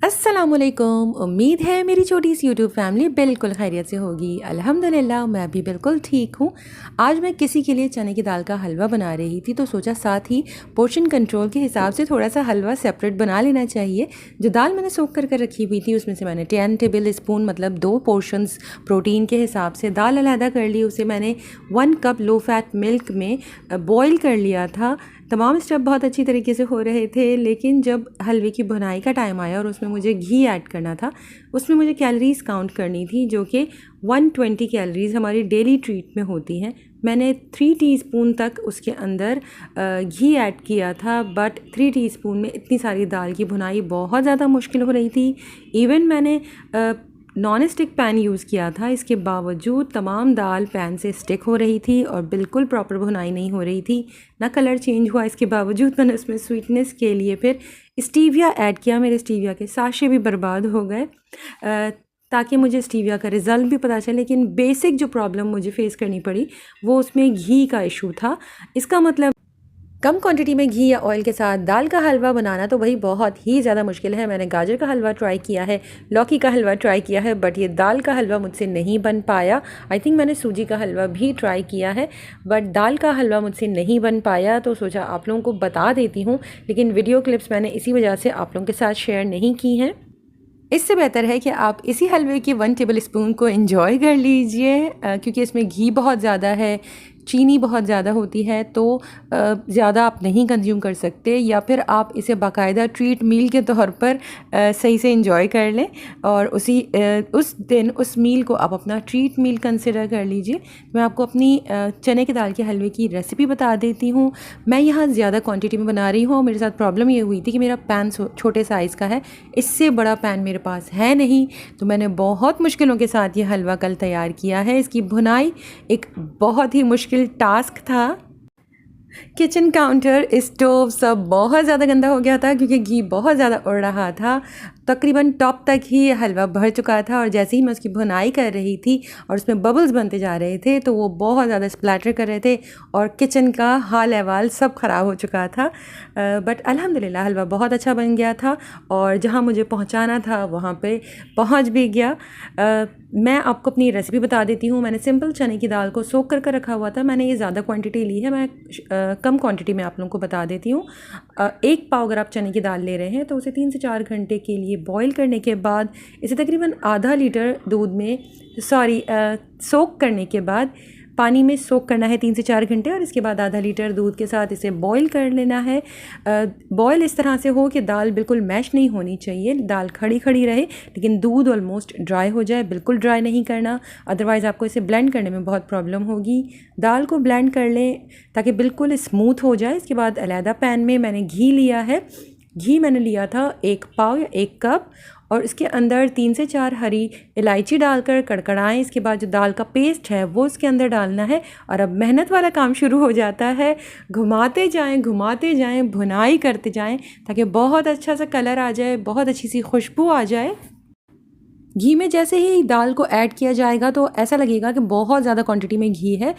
अस्सलामुअलैकुम। उम्मीद है मेरी छोटी सी यूट्यूब फैमिली बिल्कुल खैरियत से होगी। अल्हम्दुलिल्लाह मैं भी बिल्कुल ठीक हूँ। आज मैं किसी के लिए चने की दाल का हलवा बना रही थी तो सोचा साथ ही पोर्शन कंट्रोल के हिसाब से थोड़ा सा हलवा सेपरेट बना लेना चाहिए। जो दाल मैंने सोख कर रखी हुई थी उसमें से मैंने 10 टेबल स्पून मतलब 2 पोर्शंस प्रोटीन के हिसाब से दाल अलहदा कर ली। उसे मैंने 1 कप लो फैट मिल्क में बॉयल कर लिया था। तमाम स्टेप बहुत अच्छी तरीके से हो रहे थे, लेकिन जब हलवे की बुनाई का टाइम आया और उसमें मुझे घी ऐड करना था, उसमें मुझे कैलोरीज़ काउंट करनी थी जो कि 120 कैलोरीज़ हमारी डेली ट्रीट में होती हैं। मैंने 3 टीस्पून तक उसके अंदर घी ऐड किया था, बट 3 टीस्पून में इतनी सारी दाल की भुनाई बहुत ज़्यादा मुश्किल हो रही थी। इवन मैंने नॉन स्टिक पैन यूज़ किया था, इसके बावजूद तमाम दाल पैन से स्टिक हो रही थी और बिल्कुल प्रॉपर भुनाई नहीं हो रही थी, ना कलर चेंज हुआ। इसके बावजूद मैंने उसमें स्वीटनेस के लिए फिर स्टीविया ऐड किया। मेरे स्टीविया के साशे भी बर्बाद हो गए ताकि मुझे स्टीविया का रिज़ल्ट भी पता चले। लेकिन बेसिक जो प्रॉब्लम मुझे फ़ेस करनी पड़ी वो उसमें घी का इशू था। इसका मतलब कम क्वांटिटी में घी या ऑयल के साथ दाल का हलवा बनाना तो वही बहुत ही ज़्यादा मुश्किल है। मैंने गाजर का हलवा ट्राई किया है, लौकी का हलवा ट्राई किया है, बट ये दाल का हलवा मुझसे नहीं बन पाया। आई थिंक मैंने सूजी का हलवा भी ट्राई किया है, बट दाल का हलवा मुझसे नहीं बन पाया। तो सोचा आप लोगों को बता देती हूँ, लेकिन वीडियो क्लिप्स मैंने इसी वजह से आप लोगों के साथ शेयर नहीं की हैं। इससे बेहतर है कि आप इसी हलवे के 1 टेबल स्पून को एंजॉय कर लीजिए, क्योंकि इसमें घी बहुत ज़्यादा है, चीनी बहुत ज़्यादा होती है, तो ज़्यादा आप नहीं कंज्यूम कर सकते, या फिर आप इसे बाकायदा ट्रीट मील के तौर पर सही से एंजॉय कर लें और उस दिन उस मील को आप अपना ट्रीट मील कंसिडर कर लीजिए। मैं आपको अपनी चने की दाल के हलवे की रेसिपी बता देती हूँ। मैं यहाँ ज़्यादा क्वांटिटी में बना रही हूँ। मेरे साथ प्रॉब्लम ये हुई थी कि मेरा पैन छोटे साइज़ का है, इससे बड़ा पैन मेरे पास है नहीं, तो मैंने बहुत मुश्किलों के साथ ये हलवा कल तैयार किया है। इसकी भुनाई एक बहुत ही मुश्किल टास्क था। किचन काउंटर, स्टोव सब बहुत ज़्यादा गंदा हो गया था क्योंकि घी बहुत ज़्यादा उड़ रहा था। तकरीबन टॉप तक ही हलवा भर चुका था और जैसे ही मैं उसकी भुनाई कर रही थी और उसमें बबल्स बनते जा रहे थे तो वो बहुत ज़्यादा स्प्लैटर कर रहे थे और किचन का हाल अहवाल सब ख़राब हो चुका था। बट अल्हम्दुलिल्लाह हलवा बहुत अच्छा बन गया था और जहाँ मुझे पहुँचाना था वहाँ पे पहुँच भी गया। मैं आपको अपनी रेसिपी बता देती हूँ। मैंने सिंपल चने की दाल को सोख कर रखा हुआ था। मैंने ये ज़्यादा क्वांटिटी ली है, मैं कम क्वांटिटी में आप लोगों को बता देती हूँ। 1 पाव अगर आप चने की दाल ले रहे हैं तो उसे 3 से 4 घंटे के लिए बॉईल करने के बाद इसे तकरीबन आधा लीटर दूध में सोख करने के बाद पानी में सोख करना है 3 से 4 घंटे, और इसके बाद आधा लीटर दूध के साथ इसे बॉईल कर लेना है। बॉईल इस तरह से हो कि दाल बिल्कुल मैश नहीं होनी चाहिए, दाल खड़ी खड़ी रहे लेकिन दूध ऑलमोस्ट ड्राई हो जाए। बिल्कुल ड्राई नहीं करना, अदरवाइज़ आपको इसे ब्लेंड करने में बहुत प्रॉब्लम होगी। दाल को ब्लेंड कर लें ताकि बिल्कुल स्मूथ हो जाए। इसके बाद अलहदा पैन में मैंने घी लिया है। घी मैंने लिया था 1 पाव या 1 कप, और इसके अंदर 3 से 4 हरी इलायची डालकर कड़कड़ाएं। इसके बाद जो दाल का पेस्ट है वो इसके अंदर डालना है और अब मेहनत वाला काम शुरू हो जाता है। घुमाते जाएं, भुनाई करते जाएं ताकि बहुत अच्छा सा कलर आ जाए, बहुत अच्छी सी खुशबू आ जाए। घी में जैसे ही दाल को ऐड किया जाएगा तो ऐसा लगेगा कि बहुत ज़्यादा क्वांटिटी में घी है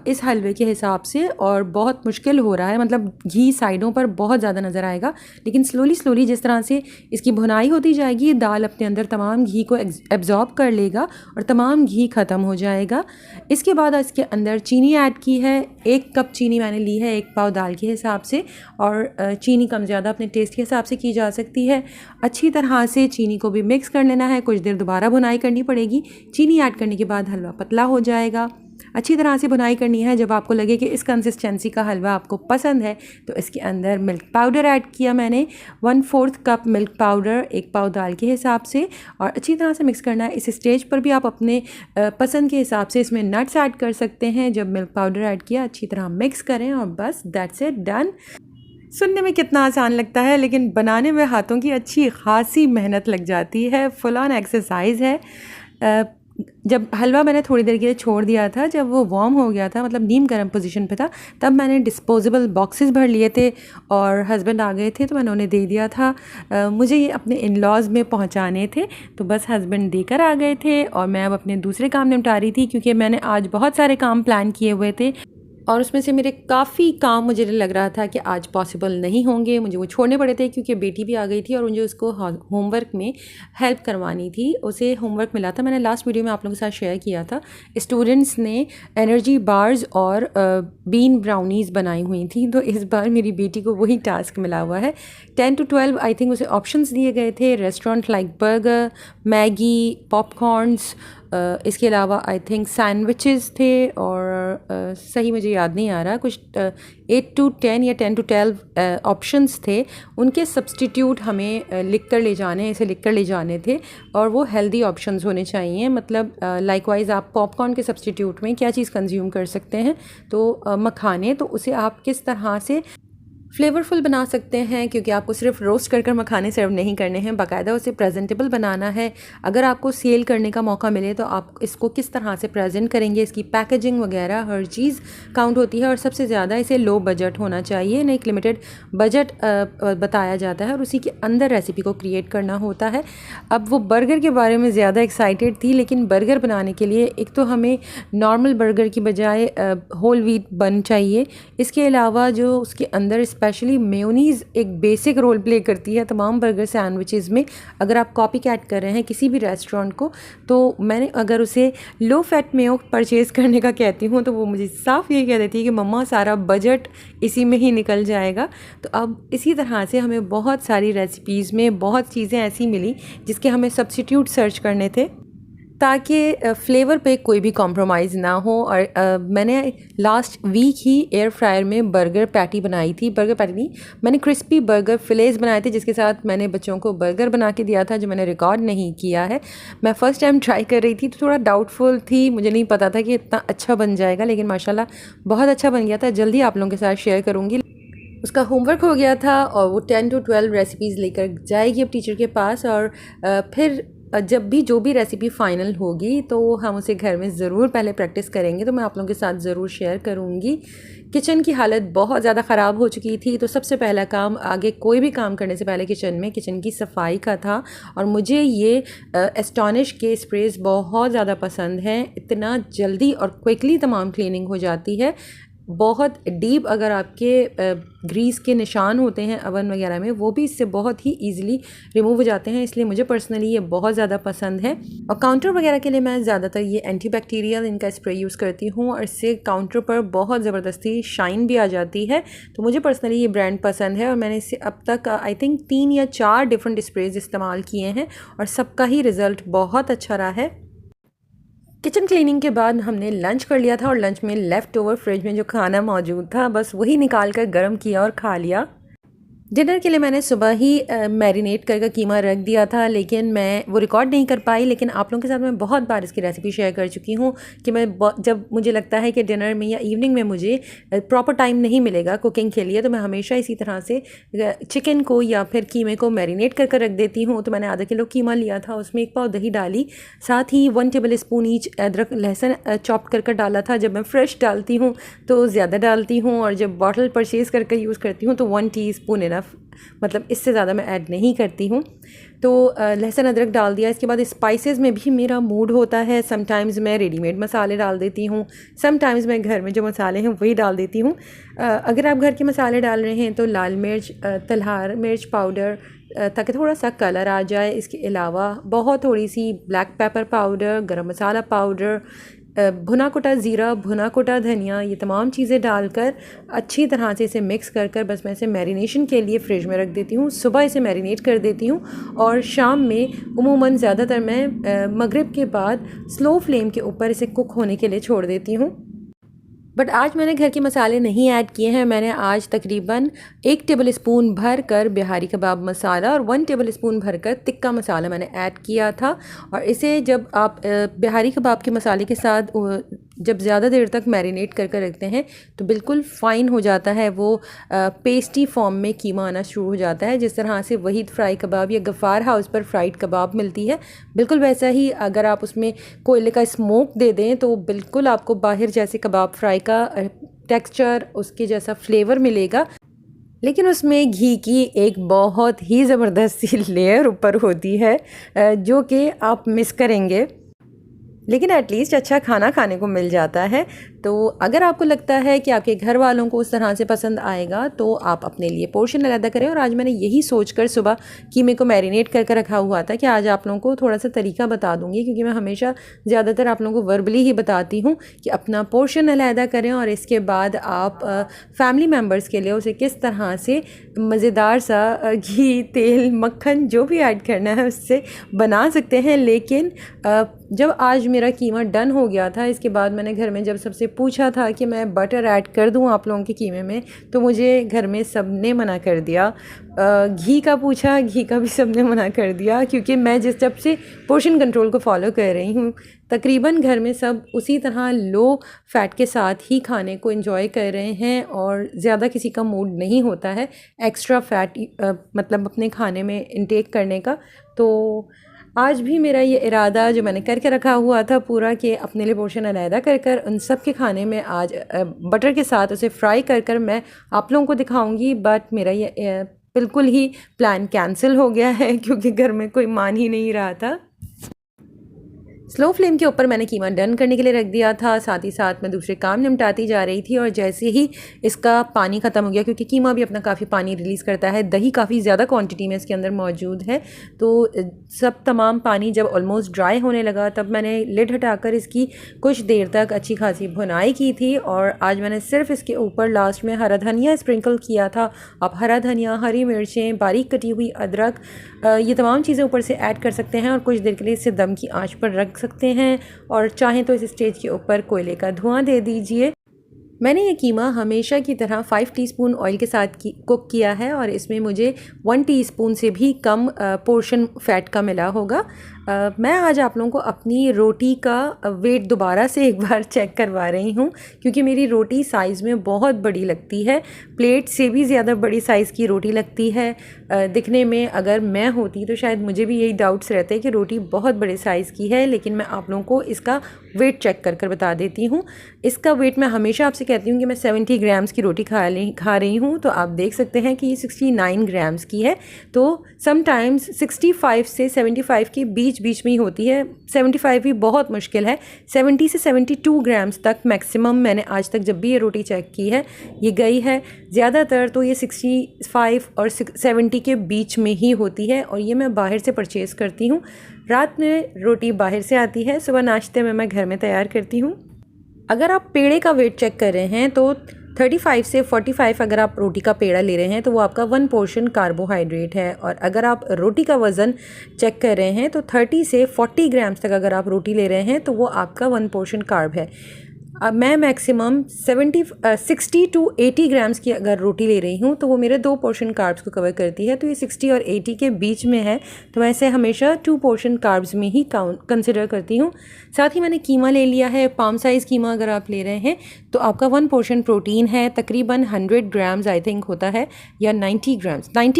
इस हलवे के हिसाब से, और बहुत मुश्किल हो रहा है। मतलब घी साइडों पर बहुत ज़्यादा नज़र आएगा, लेकिन स्लोली जिस तरह से इसकी भुनाई होती जाएगी दाल अपने अंदर तमाम घी को एब्जॉर्ब कर लेगा और तमाम घी ख़त्म हो जाएगा। इसके बाद इसके अंदर चीनी ऐड की है। 1 कप चीनी मैंने ली है 1 पाव दाल के हिसाब से, और चीनी कम ज़्यादा अपने टेस्ट के हिसाब से की जा सकती है। अच्छी तरह से चीनी को भी मिक्स कर लेना है। कुछ देर दोबारा भुनाई करनी पड़ेगी। चीनी ऐड करने के बाद हलवा पतला हो जाएगा। अच्छी तरह से भुनाई करनी है। जब आपको लगे कि इस कंसिस्टेंसी का हलवा आपको पसंद है तो इसके अंदर मिल्क पाउडर ऐड किया मैंने 1/4 कप मिल्क पाउडर 1 पाव दाल के हिसाब से, और अच्छी तरह से मिक्स करना है। इस स्टेज पर भी आप अपने पसंद के हिसाब से इसमें नट्स ऐड कर सकते हैं। जब मिल्क पाउडर ऐड किया अच्छी तरह मिक्स करें और बस दैट्स इट, डन। सुनने में कितना आसान लगता है लेकिन बनाने में हाथों की अच्छी खासी मेहनत लग जाती है, फुल ऑन एक्सरसाइज है। जब हलवा मैंने थोड़ी देर के लिए छोड़ दिया था, जब वो वार्म हो गया था, मतलब नीम गर्म पोजीशन पे था, तब मैंने डिस्पोजेबल बॉक्सेस भर लिए थे और हस्बैंड आ गए थे तो मैंने उन्हें दे दिया था। मुझे ये अपने इन लॉज़ में पहुंचाने थे तो बस हस्बैंड देकर आ गए थे और मैं अब अपने दूसरे काम निपटा रही थी क्योंकि मैंने आज बहुत सारे काम प्लान किए हुए थे। और उसमें से मेरे काफ़ी काम मुझे लग रहा था कि आज पॉसिबल नहीं होंगे, मुझे वो छोड़ने पड़े थे क्योंकि बेटी भी आ गई थी और मुझे उसको होमवर्क में हेल्प करवानी थी। उसे होमवर्क मिला था, मैंने लास्ट वीडियो में आप लोगों के साथ शेयर किया था। स्टूडेंट्स ने एनर्जी बार्स और बीन ब्राउनीज़ बनाई हुई थी, तो इस बार मेरी बेटी को वही टास्क मिला हुआ है। 10 to 12 आई थिंक उसे ऑप्शंस दिए गए थे, restaurant like burger, Maggi, popcorns, इसके अलावा आई थिंक सैंडविचेस थे और सही मुझे याद नहीं आ रहा, कुछ 8 to 10 या 10 to 12 ऑप्शंस थे। उनके सब्सटीट्यूट हमें लिख कर ले जाने, ऐसे लिख कर ले जाने थे और वो हेल्दी ऑप्शंस होने चाहिए। मतलब लाइकवाइज आप पॉपकॉर्न के सब्सटीट्यूट में क्या चीज़ कंज्यूम कर सकते हैं, तो मखाने, तो उसे आप किस तरह से फ्लेवरफुल बना सकते हैं, क्योंकि आपको सिर्फ रोस्ट कर मखाने सर्व नहीं करने हैं, बाकायदा उसे प्रेजेंटेबल बनाना है। अगर आपको सेल करने का मौका मिले तो आप इसको किस तरह से प्रेजेंट करेंगे, इसकी पैकेजिंग वगैरह हर चीज़ काउंट होती है। और सबसे ज़्यादा इसे लो बजट होना चाहिए, ना एक लिमिटेड बजट बताया जाता है और उसी के अंदर रेसिपी को क्रिएट करना होता है। अब वो बर्गर के बारे में ज़्यादा एक्साइटेड थी, लेकिन बर्गर बनाने के लिए एक तो हमें नॉर्मल बर्गर की बजाय होल व्हीट बन चाहिए। इसके अलावा जो उसके अंदर स्पेशली मेयोनीज़ एक बेसिक रोल प्ले करती है तमाम बर्गर सैंडविचेज़ में। अगर आप कॉपी कैट कर रहे हैं किसी भी रेस्टोरेंट को, तो मैंने अगर उसे लो फैट मेयो परचेज़ करने का कहती हूँ तो वो मुझे साफ़ ये कह देती है कि मम्मा सारा बजट इसी में ही निकल जाएगा। तो अब इसी तरह से हमें बहुत सारी रेसिपीज़ में बहुत चीज़ें ऐसी मिली जिसके हमें सब्स्टिट्यूट सर्च करने थे ताकि फ्लेवर पे कोई भी कॉम्प्रोमाइज़ ना हो। और मैंने लास्ट वीक ही एयर फ्रायर में बर्गर पैटी बनाई थी, बर्गर पैटी नहीं, मैंने क्रिस्पी बर्गर फिलेस बनाए थे, जिसके साथ मैंने बच्चों को बर्गर बना के दिया था जो मैंने रिकॉर्ड नहीं किया है। मैं फ़र्स्ट टाइम ट्राई कर रही थी तो थोड़ा डाउटफुल थी, मुझे नहीं पता था कि इतना अच्छा बन जाएगा, लेकिन माशाल्लाह बहुत अच्छा बन गया था। जल्दी आप लोगों के साथ शेयर करूँगी। उसका होमवर्क हो गया था और वो 10 to 12 रेसिपीज़ लेकर जाएगी अब टीचर के पास। और फिर जब भी जो भी रेसिपी फ़ाइनल होगी तो हम उसे घर में ज़रूर पहले प्रैक्टिस करेंगे, तो मैं आप लोगों के साथ ज़रूर शेयर करूँगी। किचन की हालत बहुत ज़्यादा ख़राब हो चुकी थी, तो सबसे पहला काम आगे कोई भी काम करने से पहले किचन की सफाई का था। और मुझे ये एस्टॉनिश के स्प्रेज़ बहुत ज़्यादा पसंद हैं, इतना जल्दी और क्विकली तमाम क्लीनिंग हो जाती है। बहुत डीप अगर आपके ग्रीस के निशान होते हैं अवन वगैरह में, वो भी इससे बहुत ही ईजिली रिमूव हो जाते हैं, इसलिए मुझे पर्सनली ये बहुत ज़्यादा पसंद है। और काउंटर वगैरह के लिए मैं ज़्यादातर ये एंटीबैक्टीरियल इनका स्प्रे यूज़ करती हूँ और इससे काउंटर पर बहुत ज़बरदस्ती शाइन भी आ जाती है, तो मुझे पर्सनली ये ब्रांड पसंद है। और मैंने इससे अब तक आई थिंक 3 या 4 डिफरेंट स्प्रेज इस्तेमाल किए हैं और सबका ही रिज़ल्ट बहुत अच्छा रहा है। किचन क्लीनिंग के बाद हमने लंच कर लिया था और लंच में लेफ़्ट ओवर फ्रिज में जो खाना मौजूद था बस वही निकाल कर गर्म किया और खा लिया। डिनर के लिए मैंने सुबह ही मैरिनेट करके कीमा रख दिया था, लेकिन मैं वो रिकॉर्ड नहीं कर पाई। लेकिन आप लोगों के साथ मैं बहुत बार इसकी रेसिपी शेयर कर चुकी हूँ कि मैं जब मुझे लगता है कि डिनर में या इवनिंग में मुझे प्रॉपर टाइम नहीं मिलेगा कुकिंग के लिए, तो मैं हमेशा इसी तरह से चिकन को या फिर कीमे को मैरिनेट कर रख देती हूँ। तो मैंने आधा किलो कीमा लिया था, उसमें 1 पाव दही डाली, साथ ही 1 टेबल स्पून ईच अदरक लहसुन चॉप कर डाला था। जब मैं फ्रेश डालती हूँ तो ज़्यादा डालती हूँ और जब बॉटल परचेज़ करके यूज़ करती हूँ तो 1 टीस्पून मतलब इससे ज़्यादा मैं ऐड नहीं करती हूँ। तो लहसुन अदरक डाल दिया। इसके बाद स्पाइसेस में भी मेरा मूड होता है, समटाइम्स मैं रेडीमेड मसाले डाल देती हूँ, समटाइम्स मैं घर में जो मसाले हैं वही डाल देती हूँ। अगर आप घर के मसाले डाल रहे हैं तो लाल मिर्च, तलहार मिर्च पाउडर, ताकि थोड़ा सा कलर आ जाए। इसके अलावा बहुत थोड़ी सी ब्लैक पेपर पाउडर, गरम मसाला पाउडर, भुना कुटा ज़ीरा, भुना कुटा धनिया, ये तमाम चीज़ें डालकर अच्छी तरह से इसे मिक्स कर बस मैं इसे मैरिनेशन के लिए फ्रिज में रख देती हूँ। सुबह इसे मैरिनेट कर देती हूँ और शाम में उमूमन ज़्यादातर मैं मगरिब के बाद स्लो फ्लेम के ऊपर इसे कुक होने के लिए छोड़ देती हूँ। बट आज मैंने घर के मसाले नहीं ऐड किए हैं। मैंने आज तकरीबन 1 टेबल स्पून भर कर बिहारी कबाब मसाला और 1 टेबल स्पून भर कर तिक्का मसाला मैंने ऐड किया था। और इसे जब आप बिहारी कबाब के मसाले के साथ जब ज़्यादा देर तक मैरिनेट कर रखते हैं तो बिल्कुल फ़ाइन हो जाता है, वो पेस्टी फॉर्म में कीमा आना शुरू हो जाता है। जिस तरह से वहीद फ्राई कबाब या गफ़ार हाउस पर फ्राइड कबाब मिलती है, बिल्कुल वैसा ही अगर आप उसमें कोयले का स्मोक दे दें तो बिल्कुल आपको बाहर जैसे कबाब फ्राई का टेक्सचर, उसके जैसा फ्लेवर मिलेगा। लेकिन उसमें घी की एक बहुत ही ज़बरदस्त सी लेयर ऊपर होती है जो कि आप मिस करेंगे, लेकिन एटलीस्ट अच्छा खाना खाने को मिल जाता है। तो अगर आपको लगता है कि आपके घर वालों को उस तरह से पसंद आएगा तो आप अपने लिए पोर्शन अलग करें। और आज मैंने यही सोचकर सुबह कीमे को मैरिनेट करके रखा हुआ था कि आज आप लोगों को थोड़ा सा तरीका बता दूंगी, क्योंकि मैं हमेशा ज़्यादातर आप लोगों को वर्बली ही बताती हूँ कि अपना पोर्शन अलग करें और इसके बाद आप फैमिली मेम्बर्स के लिए उसे किस तरह से मज़ेदार सा घी, तेल, मक्खन जो भी ऐड करना है उससे बना सकते हैं। लेकिन जब आज मेरा कीमा डन हो गया था, इसके बाद मैंने घर में जब सबसे पूछा था कि मैं बटर ऐड कर दूं आप लोगों के कीमे में, तो मुझे घर में सब ने मना कर दिया। घी का पूछा, घी का भी सब ने मना कर दिया, क्योंकि मैं जब से पोर्शन कंट्रोल को फॉलो कर रही हूँ तकरीबन घर में सब उसी तरह लो फैट के साथ ही खाने को एंजॉय कर रहे हैं और ज़्यादा किसी का मूड नहीं होता है एक्स्ट्रा फैट मतलब अपने खाने में इंटेक करने का। तो आज भी मेरा ये इरादा जो मैंने करके रखा हुआ था पूरा कि अपने लिए पोर्शन अलहदा कर कर उन सब के खाने में आज बटर के साथ उसे फ्राई कर कर मैं आप लोगों को दिखाऊंगी। बट मेरा ये बिल्कुल ही प्लान कैंसिल हो गया है क्योंकि घर में कोई मान ही नहीं रहा था। स्लो फ्लेम के ऊपर मैंने कीमा डन करने के लिए रख दिया था, साथ ही साथ मैं दूसरे काम निपटाती जा रही थी। और जैसे ही इसका पानी ख़त्म हो गया, क्योंकि कीमा भी अपना काफ़ी पानी रिलीज़ करता है, दही काफ़ी ज़्यादा क्वांटिटी में इसके अंदर मौजूद है, तो सब तमाम पानी जब ऑलमोस्ट ड्राई होने लगा तब मैंने लिड हटाकर इसकी कुछ देर तक अच्छी खासी भुनाई की थी। और आज मैंने सिर्फ इसके ऊपर लास्ट में हरा धनिया स्प्रिंकल किया था। आप हरा धनिया, हरी मिर्चें, बारीक कटी हुई अदरक, ये तमाम चीज़ें ऊपर से ऐड कर सकते हैं और कुछ देर के लिए इसे दम की आंच पर रख सकते हैं। और चाहें तो इस स्टेज के ऊपर कोयले का धुआं दे दीजिए। मैंने ये कीमा हमेशा की तरह 5 टीस्पून ऑयल के साथ कुक किया है और इसमें मुझे 1 टीस्पून से भी कम पोर्शन फ़ैट का मिला होगा। मैं आज आप लोगों को अपनी रोटी का वेट दोबारा से एक बार चेक करवा रही हूँ, क्योंकि मेरी रोटी साइज़ में बहुत बड़ी लगती है, प्लेट से भी ज़्यादा बड़ी साइज़ की रोटी लगती है दिखने में। अगर मैं होती तो शायद मुझे भी यही डाउट्स रहते कि रोटी बहुत बड़े साइज़ की है, लेकिन मैं आप लोगों को इसका वेट चेक कर कर बता देती हूँ। इसका वेट मैं हमेशा आपसे कहती हूँ कि मैं 70 ग्राम्स की रोटी खा रही हूँ, तो आप देख सकते हैं कि ये 69 ग्राम्स की है। तो समटाइम्स 65 से 75 के बीच में ही होती है, 75 भी बहुत मुश्किल है। 70 से 72 ग्राम्स तक मैक्सिमम मैंने आज तक जब भी ये रोटी चेक की है ये गई है। ज़्यादातर तो ये 65 और 70 के बीच में ही होती है और ये मैं बाहर से परचेज़ करती हूँ। रात में रोटी बाहर से आती है, सुबह नाश्ते में मैं घर में तैयार करती हूँ। अगर आप पेड़े का वेट चेक कर रहे हैं तो 35 से 45 अगर आप रोटी का पेड़ा ले रहे हैं तो वो आपका 1 पोर्शन कार्बोहाइड्रेट है। और अगर आप रोटी का वज़न चेक कर रहे हैं तो 30 से 40 ग्राम्स तक अगर आप रोटी ले रहे हैं तो वो आपका 1 पोर्शन कार्ब है। अब मैं मैक्सिमम 60 टू 80 ग्राम्स की अगर रोटी ले रही हूँ तो वो मेरे 2 पोर्शन कार्ब्स को कवर करती है, तो ये 60 और 80 के बीच में है, तो मैं इसे हमेशा 2 पोर्शन कार्ब्स में ही कंसिडर करती हूँ। साथ ही मैंने कीमा ले लिया है, पाम साइज़ कीमा अगर आप ले रहे हैं तो आपका 1 पोर्शन प्रोटीन है, तकरीबन 100 ग्राम्स आई थिंक होता है या 90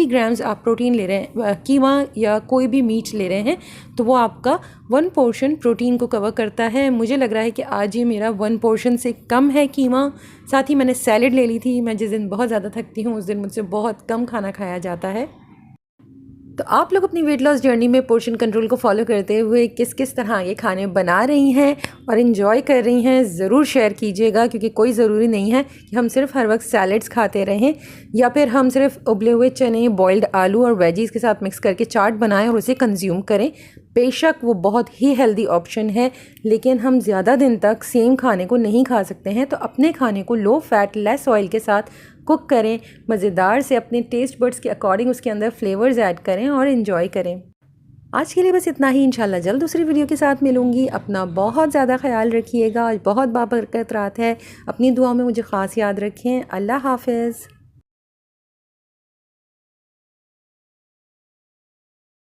ग्राम्स आप प्रोटीन ले रहे हैं, कीमा या कोई भी मीट ले रहे हैं तो वो आपका 1 पोर्शन प्रोटीन को कवर करता है। मुझे लग रहा है कि आज ये मेरा 1 पोर्शन से कम है कीमा। साथ ही मैंने सैलेड ले ली थी, मैं जिस दिन बहुत ज़्यादा थकती हूँ उस दिन मुझसे बहुत कम खाना खाया जाता है। तो आप लोग अपनी वेट लॉस जर्नी में पोर्शन कंट्रोल को फॉलो करते हुए किस किस तरह ये खाने बना रही हैं और इन्जॉय कर रही हैं ज़रूर शेयर कीजिएगा, क्योंकि कोई ज़रूरी नहीं है कि हम सिर्फ हर वक्त सैलेड्स खाते रहें या फिर हम सिर्फ उबले हुए चने, बॉइल्ड आलू और वेजीज़ के साथ मिक्स करके चाट बनाएं और उसे कंज्यूम करें। बेशक वो बहुत ही हेल्दी ऑप्शन है, लेकिन हम ज़्यादा दिन तक सेम खाने को नहीं खा सकते हैं, तो अपने खाने को लो फैट लेस ऑयल के साथ कुक करें, मज़ेदार से अपने टेस्ट बड्स के अकॉर्डिंग उसके अंदर फ्लेवर्स ऐड करें और इन्जॉय करें। आज के लिए बस इतना ही, इंशाल्लाह जल्द दूसरी वीडियो के साथ मिलूँगी। अपना बहुत ज़्यादा ख्याल रखिएगा, आज बहुत बाबरकत रात है, अपनी दुआ में मुझे ख़ास याद रखें। अल्लाह हाफ़िज़।